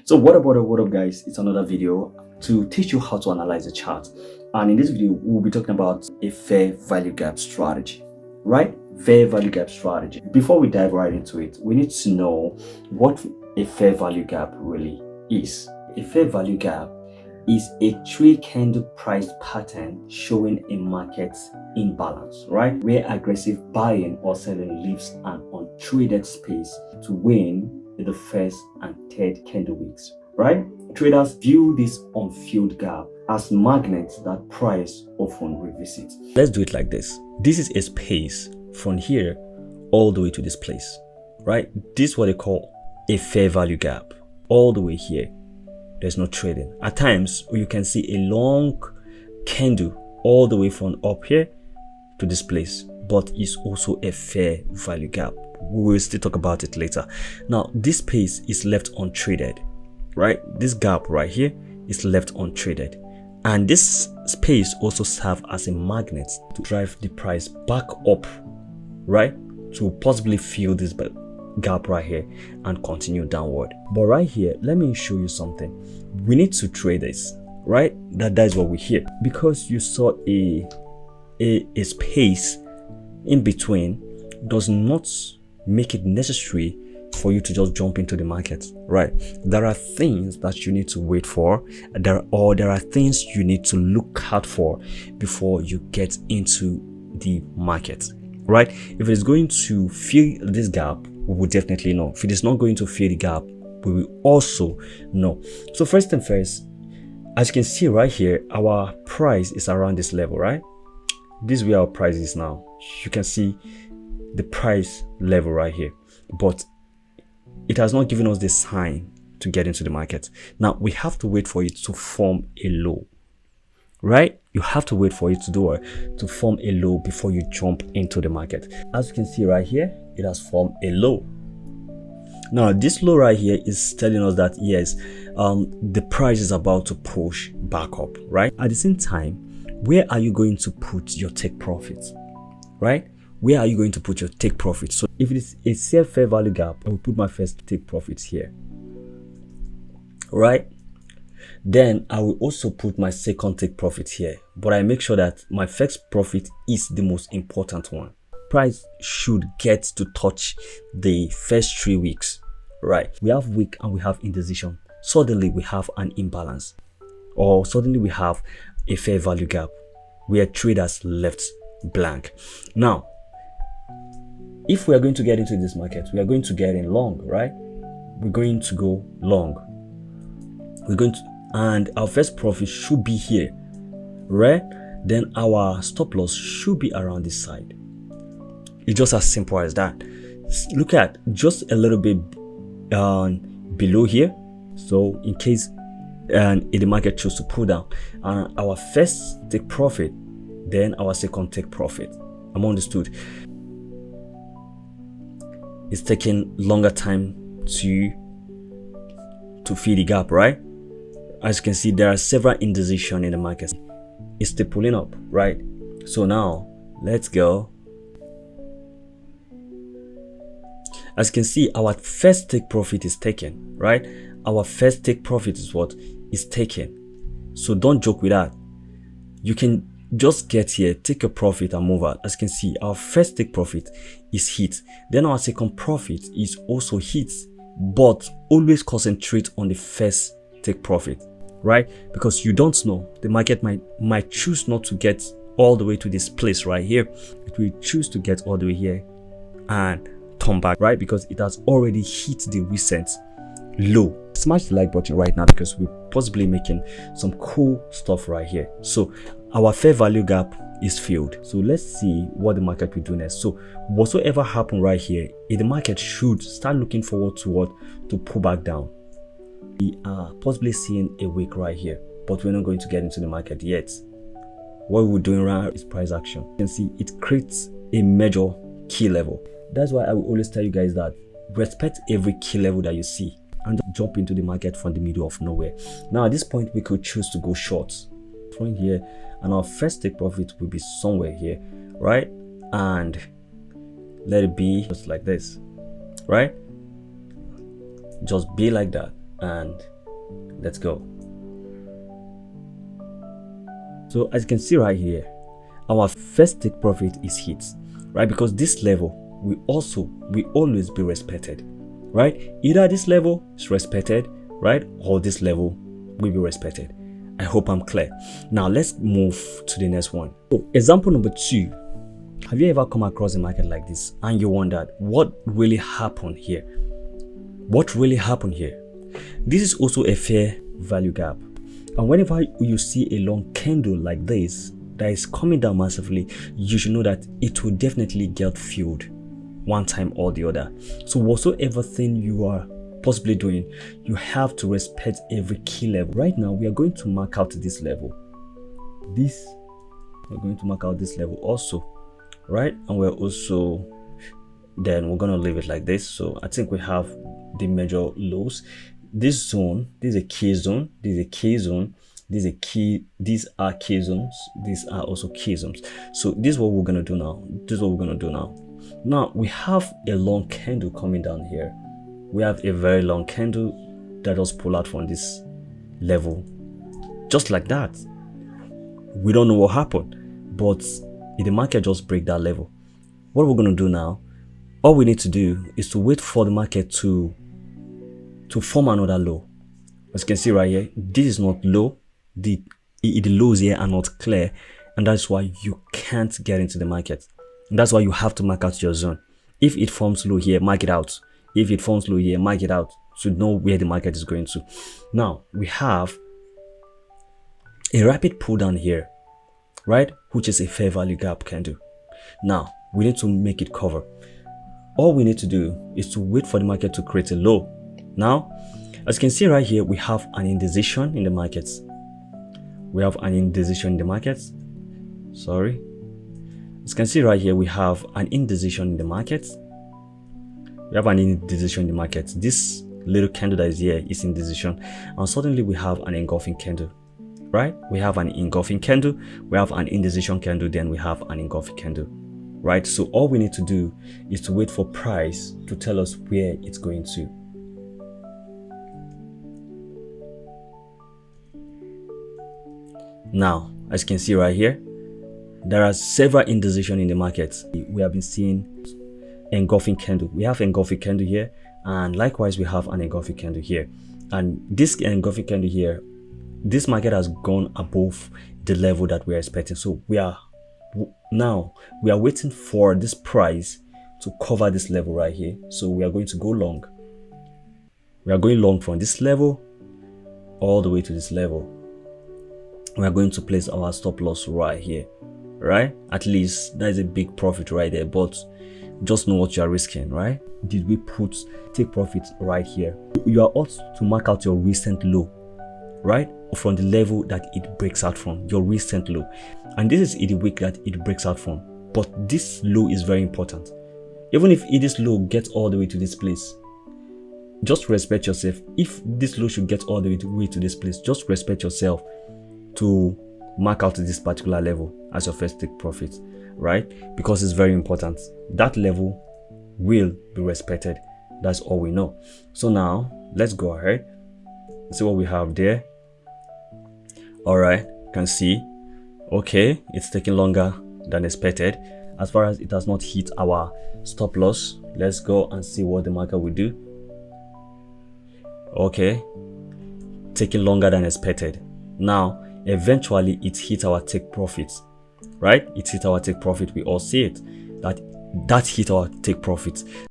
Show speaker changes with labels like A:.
A: So what up guys, it's another video to teach you how to analyze a chart. And in this video we'll be talking about a fair value gap strategy, right? Fair value gap strategy. Before we dive right into it, we need to know what a fair value gap really is. A fair value gap is a three-candle price pattern showing a market imbalance, right? Where aggressive buying or selling leaves an untraded space to win in the first and third candle weeks, right? Traders view this unfilled gap as magnets that price often revisits. Let's do it like this. This is a space from here all the way to this place, right? This is what they call a fair value gap. All the way here, there's no trading. At times, you can see a long candle all the way from up here to this place, but it's also a fair value gap. We will still talk about it later. Now, this space is left untraded, right? This gap right here is left untraded. And this space also serves as a magnet to drive the price back up, right? To possibly fill this gap right here and continue downward. But right here, let me show you something. We need to trade this, right? That is what we hear. Because you saw a space in between does not make it necessary for you to just jump into the market, right? There are things that you need to wait for. There are things you need to look out for before you get into the market, right? If it is going to fill this gap, we will definitely know. If it is not going to fill the gap, we will also know. So first and first, as you can see right here, our price is around this level, right? This is where our price is now. You can see the price level right here, but it has not given us the sign to get into the market. Now we have to wait for it to form a low, right? You have to wait for it to form a low before you jump into the market. As you can see right here, it has formed a low. Now this low right here is telling us that yes, the price is about to push back up, right? At the same time, where are you going to put your take profits, right? Where are you going to put your take profits? So if it is a fair value gap, I will put my first take profits here, right? Then I will also put my second take profit here, but I make sure that my first profit is the most important one. Price should get to touch the first 3 weeks, right? We have weak and we have indecision. Suddenly we have an imbalance, or suddenly we have a fair value gap where traders left blank. Now, if we are going to get into this market, we are going to get in long, right? We're going to go long. And our first profit should be here, right? Then our stop loss should be around this side. It's just as simple as that. Look at just a little bit below here. So in case if the market chooses to pull down, our first take profit, then our second take profit. I'm understood. It's taking longer time to fill the gap, right? As you can see, there are several indecision in the market. It's still pulling up, right? So now let's go. As you can see, our first take profit is taken, right? Our first take profit is what is taken. So don't joke with that. You can just get here, take a profit and move out. As you can see, our first take profit is hit. Then our second profit is also hit, but always concentrate on the first take profit, right? Because you don't know, the market might choose not to get all the way to this place right here. It will choose to get all the way here and turn back, right? Because it has already hit the recent low. Smash the like button right now because we're possibly making some cool stuff right here. So our fair value gap is filled. So let's see what the market will do next. So whatsoever happen right here, the market should start looking forward to what? To pull back down. We are possibly seeing a wick right here, but we're not going to get into the market yet. What we're doing right now is price action. You can see it creates a major key level. That's why I will always tell you guys that respect every key level that you see and don't jump into the market from the middle of nowhere. Now at this point, we could choose to go short from here, and our first take profit will be somewhere here, right? And let it be just like this, right? Just be like that, and Let's go. So as you can see right here, our first take profit is hit, right? Because this level will always be respected, right? Either this level is respected, right, or this level will be respected. I hope I'm clear. Now let's move to the next one. So example number 2. Have you ever come across a market like this and you wondered what really happened here? What really happened here? This is also a fair value gap. And whenever you see a long candle like this that is coming down massively, you should know that it will definitely get filled one time or the other. So whatsoever thing you are possibly doing, you have to respect every key level. Right now, we are going to mark out this level. We're going to mark out this level also, right? And we're also, then we're going to leave it like this. So I think we have the major lows. This zone, this is a key zone, this is a key zone, this is a key, these are key zones, these are also key zones. So this is what we're going to do now. This is what we're going to do now. Now we have a long candle coming down here. We have a very long candle that just pull out from this level, just like that. We don't know what happened, but if the market just break that level, what we're going to do now, all we need to do is to wait for the market to form another low. As you can see right here, this is not low. The lows here are not clear, and that's why you can't get into the market. And that's why you have to mark out your zone. If it forms low here, mark it out. If it forms low here, mark it out to know where the market is going to. Now we have a rapid pull down here, right, which is a fair value gap candle. Now we need to make it cover. All we need to do is to wait for the market to create a low. Now, as you can see right here, we have an indecision in the markets. We have an indecision in the markets. Sorry. As you can see right here, we have an indecision in the markets. We have an indecision in the markets. This little candle that is here is indecision. And suddenly we have an engulfing candle, right? We have an engulfing candle. We have an indecision candle. Then we have an engulfing candle, right? So all we need to do is to wait for price to tell us where it's going to. Now, as you can see right here, there are several indecision in the markets. We have been seeing engulfing candle. We have engulfing candle here, and likewise we have an engulfing candle here. And this engulfing candle here, this market has gone above the level that we are expecting. So we are waiting for this price to cover this level right here. So we are going to go long. We are going long from this level all the way to this level. We are going to place our stop loss right here, right? At least that is a big profit right there, but just know what you are risking, right? Did we take profit right here? You are also to mark out your recent low, right? From the level that it breaks out from, your recent low. And this is the week that it breaks out from. But this low is very important. Even if this low gets all the way to this place, just respect yourself. If this low should get all the way to this place, just respect yourself to mark out this particular level as your first take profit, right? Because it's very important. That level will be respected. That's all we know. So now let's go ahead and see what we have there. All right, you can see, okay, it's taking longer than expected. As far as it has not hit our stop loss, let's go and see what the market will do. Okay, taking longer than expected. Now eventually it hit our take profit, right? It hit our take profit. We all see it, that hit our take profit.